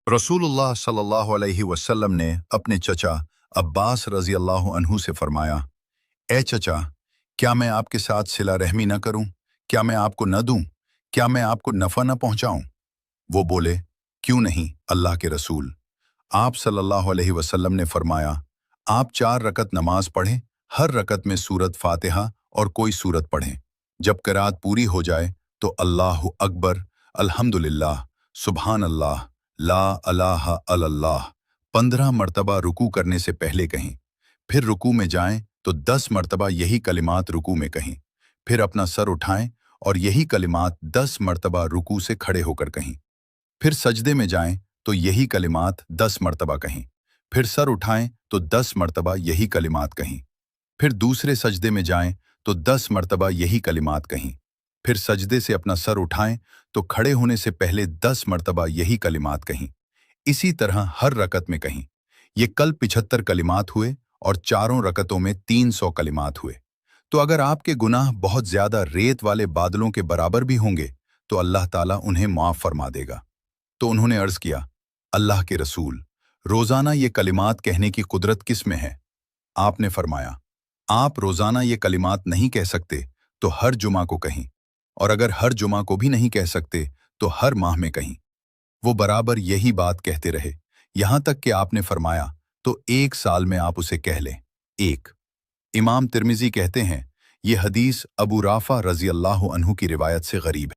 रसूलुल्लाह सल्लल्लाहु अलैहि वसल्लम ने अपने चचा अब्बास रजी अल्लाह अन्हु से फरमाया, ए चचा, क्या मैं आपके साथ सिला रहमी न करूं? क्या मैं आपको न दूं? क्या मैं आपको नफ़ा न पहुंचाऊं? वो बोले, क्यों नहीं अल्लाह के रसूल। आप सल्लल्लाहु अलैहि वसल्लम ने फरमाया, आप 4 रकत नमाज पढ़ें, हर रकत में सूरत फातिहा और कोई सूरत पढ़ें। जब क़िरात पूरी हो जाए तो अल्लाहु अकबर, अल्हम्दुलिल्लाह, सुभान अल्लाह, ला अलाहा अल्लाह 15 मरतबा रुकू करने से पहले कहीं। फिर रुकू में जाएं तो 10 मरतबा यही कलिमात रुकू में कहीं। फिर अपना सर उठाएं और यही कलिमात 10 मरतबा रुकू से खड़े होकर कहीं। फिर सजदे में जाएं तो यही कलिमात 10 मरतबा कहीं। फिर सर उठाएं तो 10 मरतबा यही कलिमात कहीं। फिर दूसरे सजदे में जाएं तो 10 मरतबा यही कलिमात कहीं। फिर सजदे से अपना सर उठाएं तो खड़े होने से पहले 10 मरतबा यही कलिमात कहीं। इसी तरह हर रकत में कहीं। ये कल 75 कलिमात हुए और चारों रकतों में 300 कलिमात हुए। तो अगर आपके गुनाह बहुत ज्यादा रेत वाले बादलों के बराबर भी होंगे तो अल्लाह ताला उन्हें माफ फरमा देगा। तो उन्होंने अर्ज किया, अल्लाह के रसूल, रोजाना ये कलिमात कहने की कुदरत किस में है? आपने फरमाया, आप रोजाना ये कलिमात नहीं कह सकते तो हर जुमा को कहीं, और अगर हर जुमा को भी नहीं कह सकते तो हर माह में कहीं। वो बराबर यही बात कहते रहे, यहां तक कि आपने फरमाया, तो 1 साल में आप उसे कह लें। एक इमाम तिर्मिजी कहते हैं, ये हदीस अबू राफा रजी अल्लाह अन्हु की रिवायत से गरीब है।